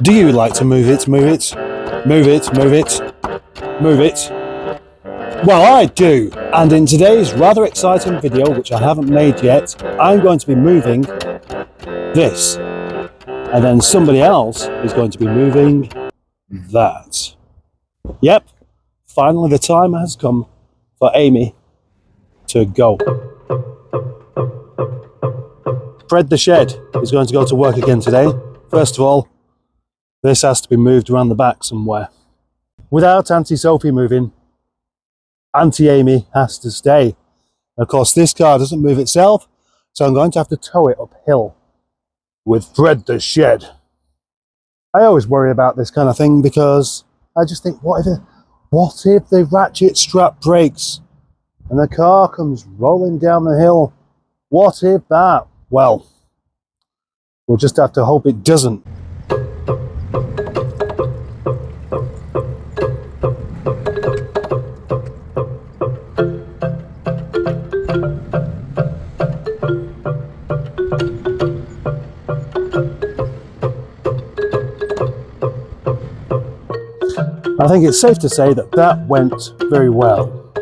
Do you like to move it, move it, move it, move it, move it? Well, I do, and in today's rather exciting video, which I haven't made yet, I'm going to be moving this, and then somebody else is going to be moving that. Yep, finally the time has come for Amy to go. Fred the shed is going to go to work again today. First of all, this has to be moved around the back somewhere. Without Auntie Sophie moving, Auntie Amy has to stay. Of course, this car doesn't move itself, so I'm going to have to tow it uphill with Fred the shed. I always worry about this kind of thing because I just think, what if the ratchet strap breaks and the car comes rolling down the hill? What if that? Well, we'll just have to hope it doesn't. I think it's safe to say that that went very well.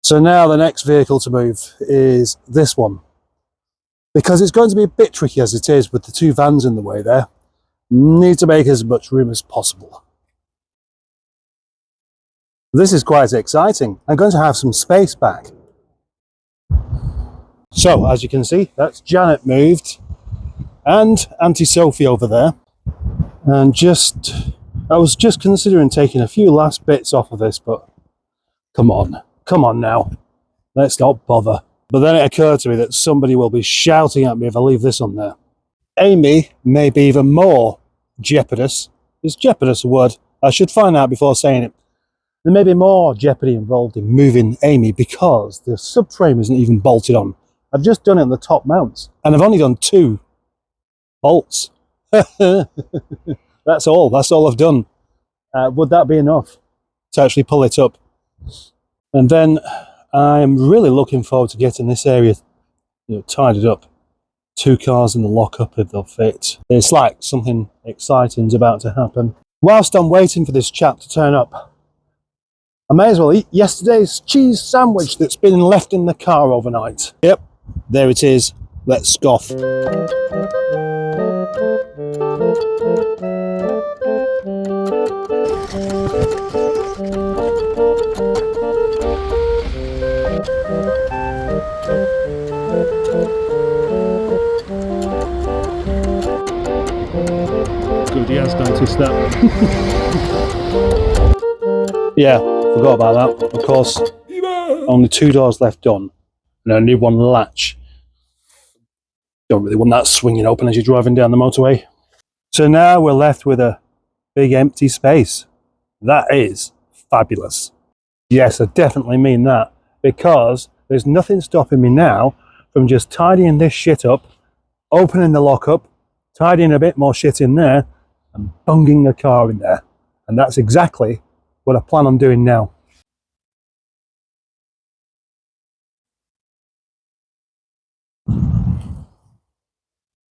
So now the next vehicle to move is this one. Because it's going to be a bit tricky as it is with the two vans in the way there. Need to make as much room as possible. This is quite exciting. I'm going to have some space back. So, as you can see, that's Janet moved. And Auntie Sophie over there. And I was just considering taking a few last bits off of this, but come on now. Let's not bother. But then it occurred to me that somebody will be shouting at me if I leave this on there. Amy may be even more jeopardous. Is jeopardous a word? I should find out before saying it. There may be more jeopardy involved in moving Amy because the subframe isn't even bolted on. I've just done it on the top mounts, and I've only done 2 bolts. That's all I've done. Would that be enough to actually pull it up? And then I'm really looking forward to getting this area, tidied up. 2 cars in the lockup if they'll fit. It's like something exciting's about to happen. Whilst I'm waiting for this chap to turn up, I may as well eat yesterday's cheese sandwich that's been left in the car overnight. Yep, there it is. Let's scoff. Good, he has noticed that. Yeah, forgot about that. Of course, only 2 doors left on, and only 1 latch. Don't really want that swinging open as you're driving down the motorway. So now we're left with a big empty space. That is fabulous. Yes, I definitely mean that, because there's nothing stopping me now from just tidying this shit up, opening the lockup, tidying a bit more shit in there, and bunging a car in there. And that's exactly what I plan on doing now.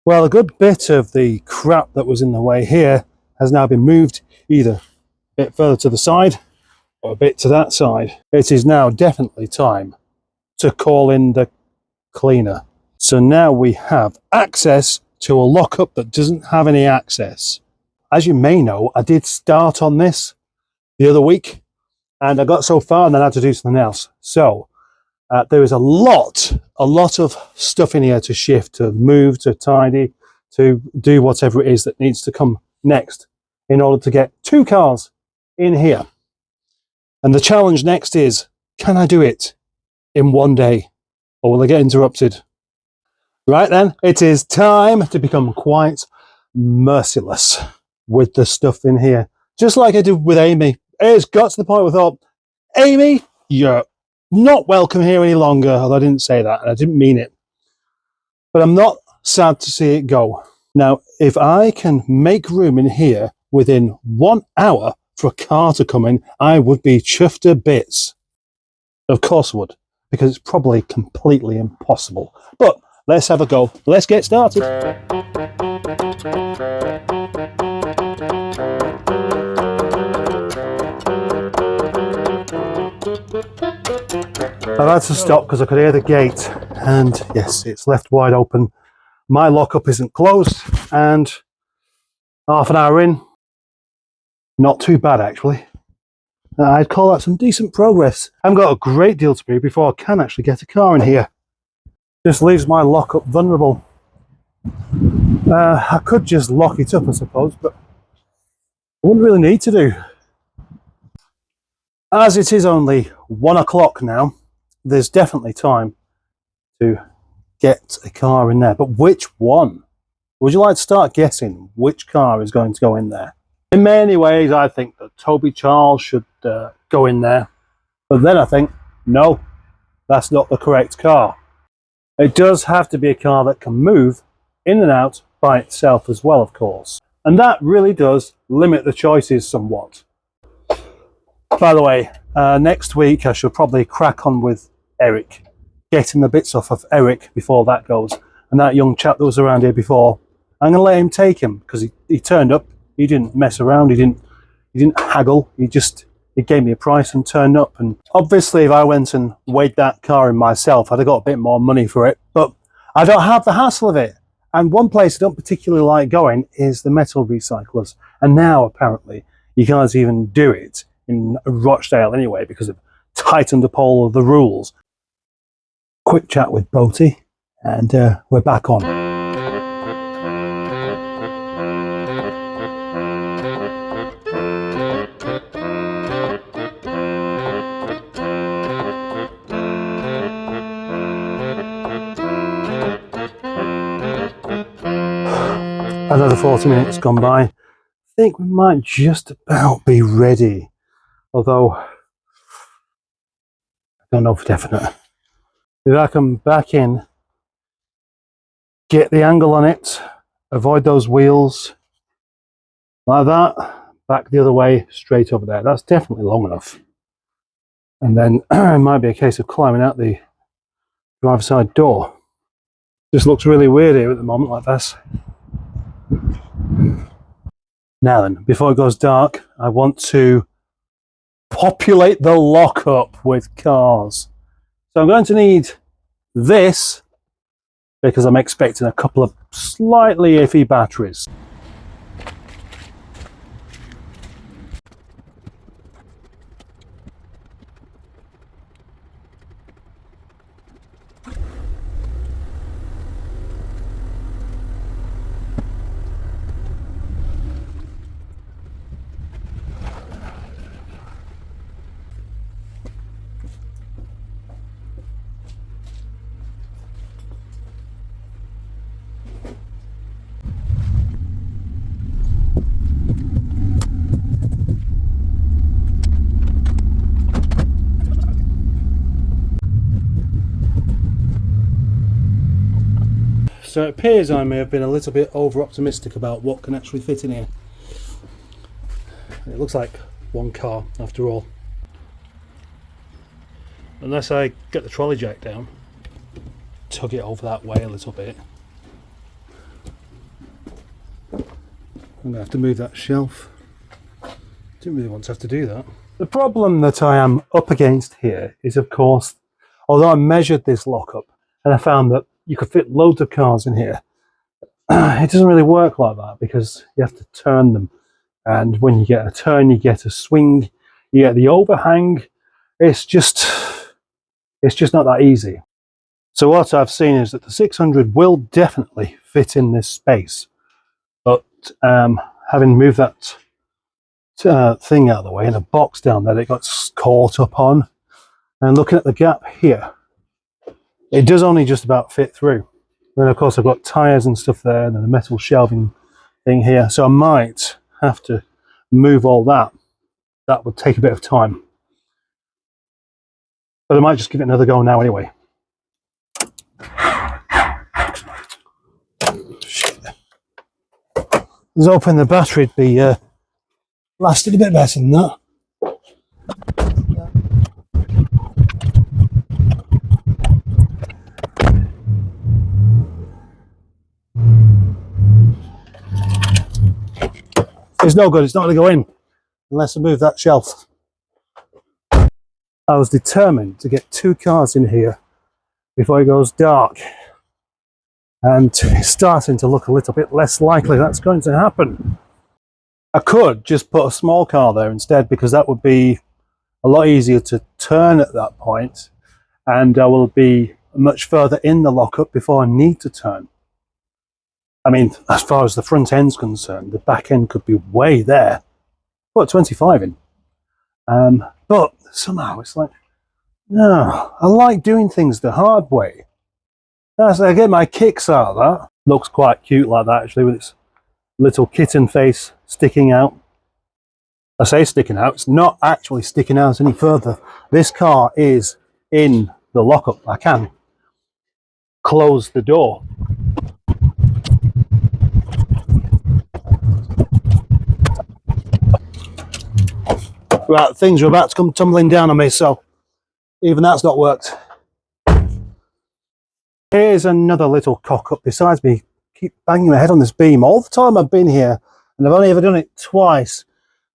Well, a good bit of the crap that was in the way here has now been moved either a bit further to the side or a bit to that side. It is now definitely time to call in the cleaner. So now we have access to a lockup that doesn't have any access. As you may know, I did start on this the other week and I got so far and then I had to do something else. So there is a lot of stuff in here to shift, to move, to tidy, to do whatever it is that needs to come next in order to get 2 cars in here. And the challenge next is, can I do it in 1 day or will I get interrupted? Right then, it is time to become quite merciless with the stuff in here. Just like I did with Amy. It's got to the point where I thought, Amy, you're not welcome here any longer. Although I didn't say that and I didn't mean it. But I'm not sad to see it go. Now, if I can make room in here within 1 hour for a car to come in, I would be chuffed to bits. Of course I would, because it's probably completely impossible. But let's have a go. Let's get started. I've had to stop because I could hear the gate, and yes, it's left wide open. My lockup isn't closed, and half an hour in, not too bad actually. I'd call that some decent progress. I haven't got a great deal to do before I can actually get a car in here. Just leaves my lockup vulnerable. I could just lock it up, I suppose, but I wouldn't really need to do. As it is only 1 o'clock now, there's definitely time to get a car in there. But which one? Would you like to start guessing which car is going to go in there? In many ways, I think that Toby Charles should go in there. But then I think, no, that's not the correct car. It does have to be a car that can move in and out by itself as well, of course. And that really does limit the choices somewhat. By the way, next week I should probably crack on with Eric, getting the bits off of Eric before that goes. And that young chap that was around here before, I'm going to let him take him because he turned up. He didn't mess around. He didn't haggle. He gave me a price and turned up. And obviously, if I went and weighed that car in myself, I'd have got a bit more money for it. But I don't have the hassle of it. And one place I don't particularly like going is the metal recyclers. And now apparently you can't even do it in Rochdale anyway because they've tightened up all of the rules. Quick chat with Boaty, and we're back on. Another 40 minutes gone by. I think we might just about be ready. Although, I don't know for definite. If I come back in, get the angle on it, avoid those wheels, like that, back the other way, straight over there. That's definitely long enough. And then it might be a case of climbing out the driver's side door. Just looks really weird here at the moment like this. Now then, before it goes dark, I want to populate the lockup with cars. So I'm going to need this because I'm expecting a couple of slightly iffy batteries. So it appears I may have been a little bit over optimistic about what can actually fit in here. It looks like one car after all. Unless I get the trolley jack down, tug it over that way a little bit. I'm going to have to move that shelf. Didn't really want to have to do that. The problem that I am up against here is, of course, although I measured this lockup and I found that you could fit loads of cars in here, it doesn't really work like that because you have to turn them. And when you get a turn, you get a swing, you get the overhang. It's just not that easy. So what I've seen is that the 600 will definitely fit in this space. But having moved that thing out of the way and a box down there that it got caught up on, and looking at the gap here, it does only just about fit through. And then of course I've got tyres and stuff there and then a metal shelving thing here. So I might have to move all that. That would take a bit of time. But I might just give it another go now anyway. Shit. I was hoping the battery'd be lasted a bit better than that. It's no good, it's not going to go in unless I move that shelf. I was determined to get 2 cars in here before it goes dark. And it's starting to look a little bit less likely that's going to happen. I could just put a small car there instead, because that would be a lot easier to turn at that point, and I will be much further in the lockup before I need to turn. I mean, as far as the front end's concerned, the back end could be way there. Put 25 in. But somehow it's like, no, I like doing things the hard way. I get my kicks out of that. Looks quite cute like that, actually, with its little kitten face sticking out. I say sticking out, it's not actually sticking out any further. This car is in the lockup. I can close the door. Right, things are about to come tumbling down on me, so even that's not worked. Here's another little cock up besides me. Keep banging my head on this beam all the time I've been here, and I've only ever done it twice,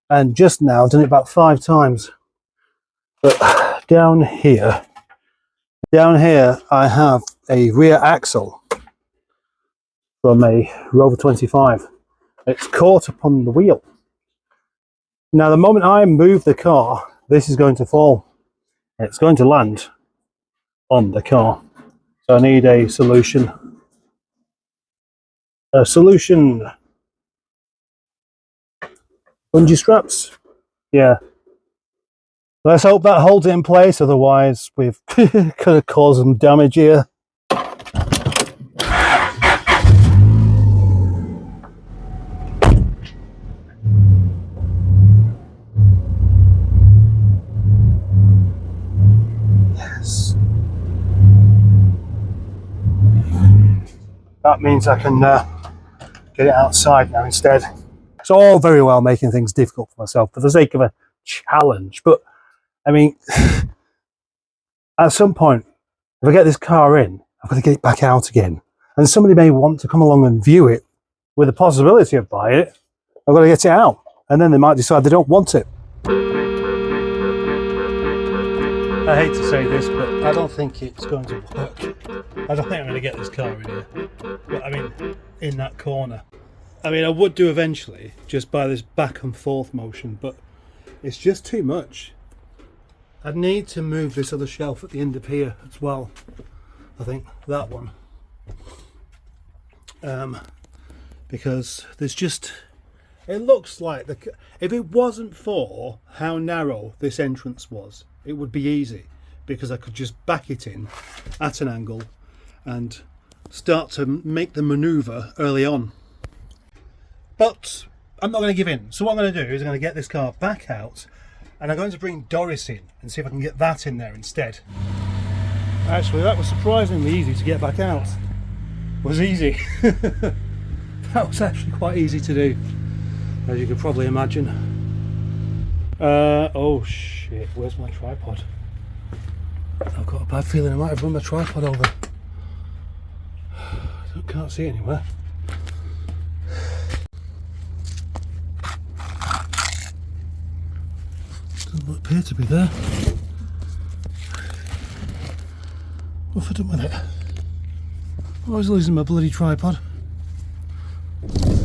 and just now I've done it about 5 times. But down here I have a rear axle from a Rover 25. It's caught upon the wheel. Now the moment I move the car, this is going to fall. It's going to land on the car. So I need a solution. Bungee straps? Yeah. Let's hope that holds it in place, otherwise we've could have caused some damage here. Yes. That means I can get it outside now instead. It's all very well making things difficult for myself for the sake of a challenge, but I mean, at some point, if I get this car in, I've got to get it back out again. And somebody may want to come along and view it with the possibility of buying it. I've got to get it out. And then they might decide they don't want it. I hate to say this, but I don't think it's going to work. I don't think I'm going to get this car in here. But I mean, in that corner. I mean, I would do eventually, just by this back and forth motion, but it's just too much. I'd need to move this other shelf at the end of here as well. I think that one. Because there's just, it looks like, if it wasn't for how narrow this entrance was, it would be easy, because I could just back it in at an angle and start to make the manoeuvre early on. But I'm not going to give in. So what I'm going to do is I'm going to get this car back out, and I'm going to bring Doris in and see if I can get that in there instead. Actually, that was surprisingly easy to get back out. It was easy. That was actually quite easy to do, as you could probably imagine. Oh shit, where's my tripod? I've got a bad feeling I might have run my tripod over. I can't see it anywhere. Doesn't appear to be there. What have I done with it? I'm always losing my bloody tripod.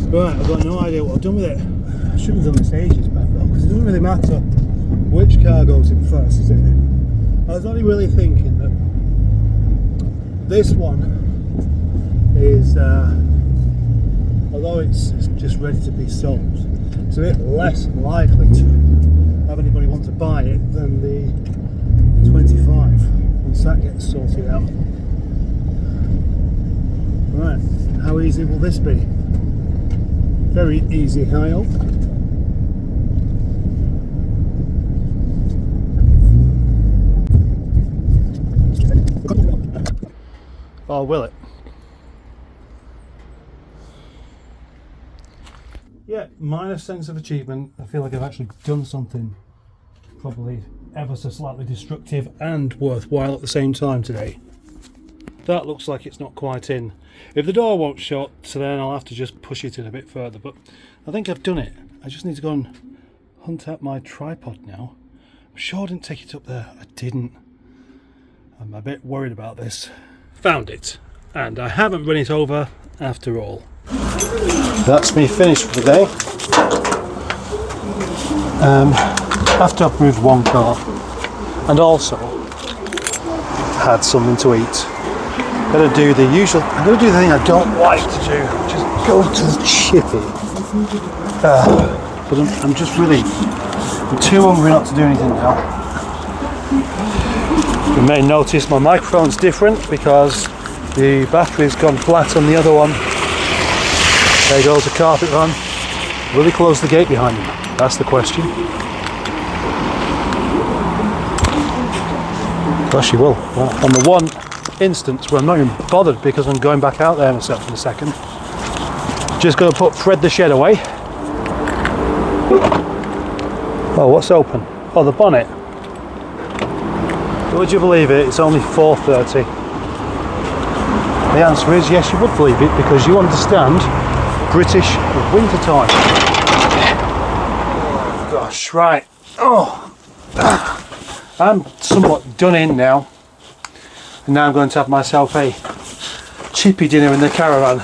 Right, I've got no idea what I've done with it. I should have done this ages back though, because it doesn't really matter which car goes in first, is it? I was only really thinking that this one is, although it's just ready to be sold, it's a bit less likely to have anybody want to buy it than the 25 once that gets sorted out. Right, how easy will this be? Very easy, I hope. Or will it? Yeah, minor sense of achievement. I feel like I've actually done something probably ever so slightly destructive and worthwhile at the same time today. That looks like it's not quite in. If the door won't shut, so then I'll have to just push it in a bit further, but I think I've done it. I just need to go and hunt out my tripod now. I'm sure I didn't take it up there. I didn't. I'm a bit worried about this. Found it, and I haven't run it over after all. That's me finished for the day. After I've moved one car and also had something to eat, I'm going to do the usual. I'm going to do the thing I don't like to do, which is go to the chippy. But I'm just really, I'm too hungry not to do anything now. You may notice my microphone's different because the battery's gone flat on the other one. There goes the carpet van. Will he close the gate behind him? That's the question. Gosh, he will. Well, on the one instance where I'm not even bothered because I'm going back out there myself in a second. Just going to put thread the shed away. Oh, what's open? Oh, the bonnet. Would you believe it? It's only 4:30. The answer is yes, you would believe it because you understand British winter time. Oh, gosh, right. Oh, I'm somewhat done in now. And now I'm going to have myself a chippy dinner in the caravan.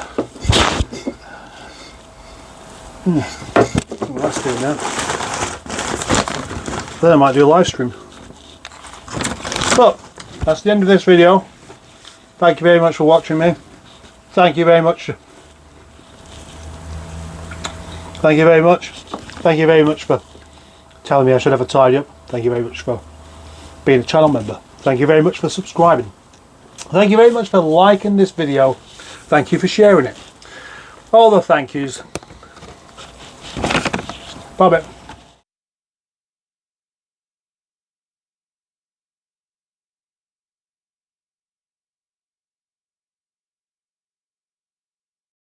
What that's doing now. Then I might do a live stream. But that's the end of this video. Thank you very much for watching me. Thank you very much. Thank you very much. Thank you very much for telling me I should have a tidy up. Thank you very much for being a channel member. Thank you very much for subscribing. Thank you very much for liking this video. Thank you for sharing it. All the thank yous. Bye bye.